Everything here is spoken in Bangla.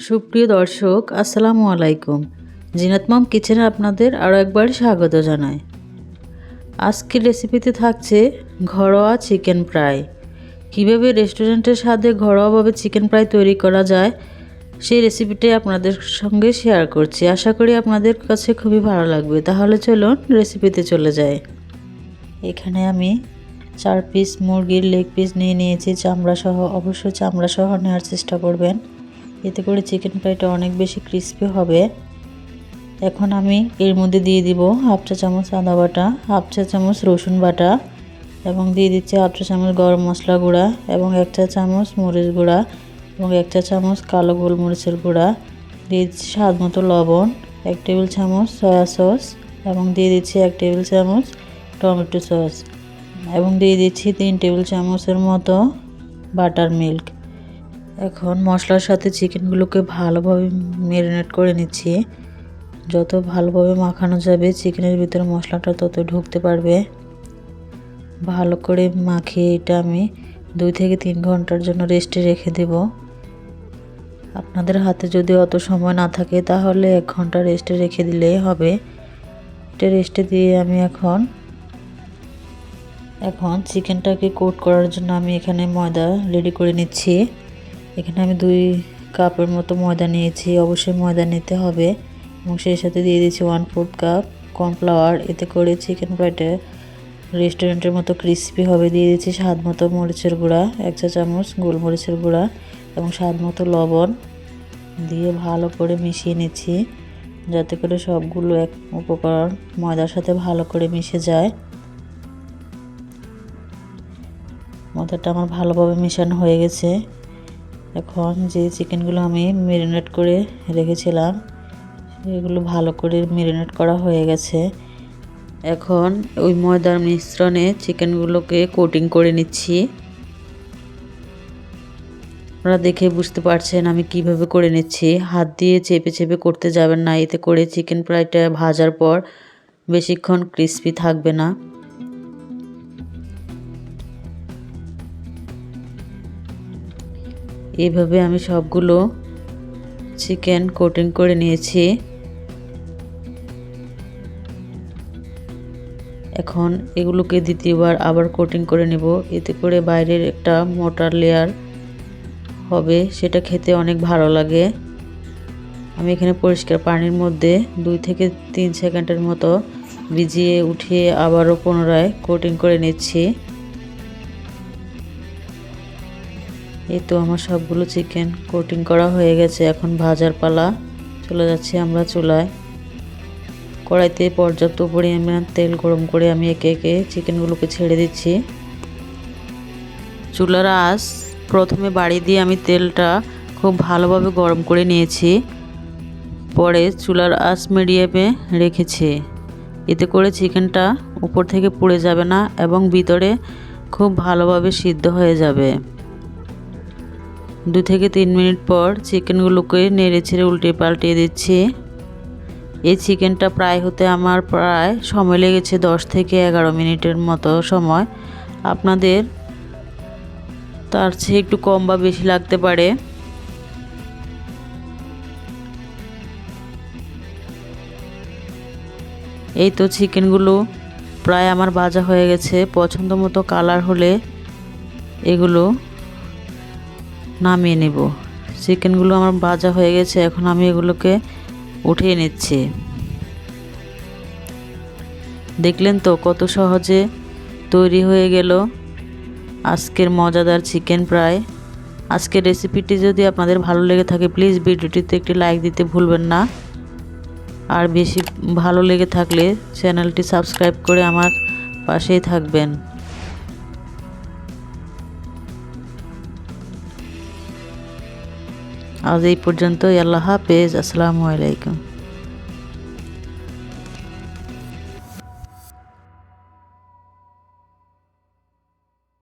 সুপ্রিয় দর্শক, আসসালামু আলাইকুম। জিনাত মম কিচেনে আপনাদের আরও একবার স্বাগত জানাই। আজকের রেসিপিতে থাকছে ঘরোয়া চিকেন ফ্রাই। কীভাবে রেস্টুরেন্টের স্বাদে ঘরোয়াভাবে চিকেন ফ্রাই তৈরি করা যায় সেই রেসিপিটাই আপনাদের সঙ্গে শেয়ার করছি। আশা করি আপনাদের কাছে খুবই ভালো লাগবে। তাহলে চলুন রেসিপিতে চলে যাই। এখানে আমি 4 পিস মুরগির লেগ পিস নিয়েছি চামড়া সহ। অবশ্যই চামড়া সহ নেওয়ার চেষ্টা করবেন, এতে করে চিকেন ফ্রাইটা অনেক বেশি ক্রিস্পি হবে। এখন আমি এর মধ্যে দিয়ে দিব হাফ চা চামচ আদা বাটা, হাফ চা চামচ রসুন বাটা এবং দিয়ে দিচ্ছি হাফ চা চামচ গরম মশলা গুঁড়া এবং 1 চা চামচ মরিচ গুঁড়া এবং 1 চা চামচ কালো গোলমরিচের গুঁড়া। দিয়ে দিচ্ছি স্বাদ মতো লবণ, 1 টেবিল চামচ সয়া সস এবং দিয়ে দিচ্ছি 1 টেবিল চামচ টমেটো সস এবং দিয়ে দিচ্ছি 3 টেবিল চামচের মতো বাটার মিল্ক। এখন মশলার সাথে চিকেনগুলোকে ভালোভাবে ম্যারিনেট করে নিচ্ছি। যত ভালোভাবে মাখানো যাবে চিকেনের ভিতরে মশলাটা তত ঢুকতে পারবে। ভালো করে মাখিয়ে এটা আমি 2 থেকে 3 ঘন্টার জন্য রেস্টে রেখে দেব। আপনাদের হাতে যদি অত সময় না থাকে তাহলে 1 ঘন্টা রেস্টে রেখে দিলেই হবে। এটা রেস্টে দিয়ে আমি এখন চিকেনটাকে কোট করার জন্য আমি এখানে ময়দা রেডি করে নিচ্ছি। এখানে আমি 2 কাপের মতো ময়দা নিয়েছি। অবশ্যই ময়দা নিতে হবে এবং সেই সাথে দিয়ে দিচ্ছি 1/4 কাপ কর্নফ্লাওয়ার। এতে করে চিকেন ফ্রাইটা রেস্টুরেন্টের মতো ক্রিস্পি হবে। দিয়ে দিচ্ছি স্বাদ মতো মরিচের গুঁড়া, 1 চা চামচ গোলমরিচের গুঁড়া এবং স্বাদ মতো লবণ দিয়ে ভালো করে মিশিয়ে নিচ্ছি, যাতে করে সবগুলো এক উপকরণ ময়দার সাথে ভালো করে মিশে যায়। ময়দাটা আমার ভালোভাবে মেশানো হয়ে গেছে। এখন যে চিকেনগুলো আমি ম্যারিনেট করে রেখেছিলাম সেগুলো ভালো করে ম্যারিনেট করা হয়ে গেছে। এখন ওই ময়দার মিশ্রণে চিকেনগুলোকে কোটিং করে নিচ্ছি। আপনারা দেখে বুঝতে পারছেন আমি কিভাবে করে নিচ্ছি। হাত দিয়ে চেপে চেপে করতে যাবেন না, এতে করে চিকেন ফ্রাইটা ভাজার পর বেশিক্ষণ ক্রিস্পি থাকবে না। এইভাবে আমি সবগুলো চিকেন কোটিং করে নিয়েছি। এখন এগুলোকে দ্বিতীয়বার আবার কোটিং করে নেব, এতে করে বাইরের একটা মোটা লেয়ার হবে, সেটা খেতে অনেক ভালো লাগে। আমি এখানে পরিষ্কার পানির মধ্যে 2 থেকে 3 সেকেন্ডের মতো ভিজিয়ে উঠিয়ে আবারও পুনরায় কোটিং করে নিচ্ছি। এই তো আমার সবগুলো চিকেন কোটিং করা হয়ে গেছে। এখন ভাজার পালা। চলে যাচ্ছি আমরা চুলায়। কড়াইতে পর্যাপ্ত পরিমাণ তেল গরম করে আমি একে একে চিকেনগুলোকে ছেড়ে দিচ্ছি। চুলার আঁচ প্রথমে বাড়িয়ে দিয়ে আমি তেলটা খুব ভালোভাবে গরম করে নিয়েছি। পরে চুলার আঁচ মিডিয়ামে রেখেছি, এতে করে চিকেনটা উপর থেকে পুড়ে যাবে না এবং ভিতরে খুব ভালোভাবে সিদ্ধ হয়ে যাবে। 2 থেকে 3 মিনিট পর চিকেনগুলোকে নেড়ে ছেড়ে উল্টে পাল্টিয়ে দিচ্ছি। এই চিকেনটা ফ্রাই হতে আমার প্রায় সময় লেগেছে 10 থেকে 11 মিনিটের মতো সময়। আপনাদের তার চেয়ে একটু কম বা বেশি লাগতে পারে। এই তো চিকেনগুলো প্রায় আমার ভাজা হয়ে গেছে। পছন্দ মতো কালার হলে এগুলো নামিয়ে নেব। চিকেনগুলো আমার ভাজা হয়ে গেছে, এখন আমি এগুলোকে উঠিয়ে নিচ্ছি। দেখলেন তো কত সহজে তৈরি হয়ে গেল আজকের মজাদার চিকেন ফ্রাই। আজকের রেসিপিটি যদি আপনাদের ভালো লেগে থাকে প্লিজ ভিডিওটিতে একটি লাইক দিতে ভুলবেন না। আর বেশি ভালো লেগে থাকলে চ্যানেলটি সাবস্ক্রাইব করে আমার পাশেই থাকবেন। আজ এই পর্যন্তই। আল্লাহ হাফেজ। আসসালামু আলাইকুম।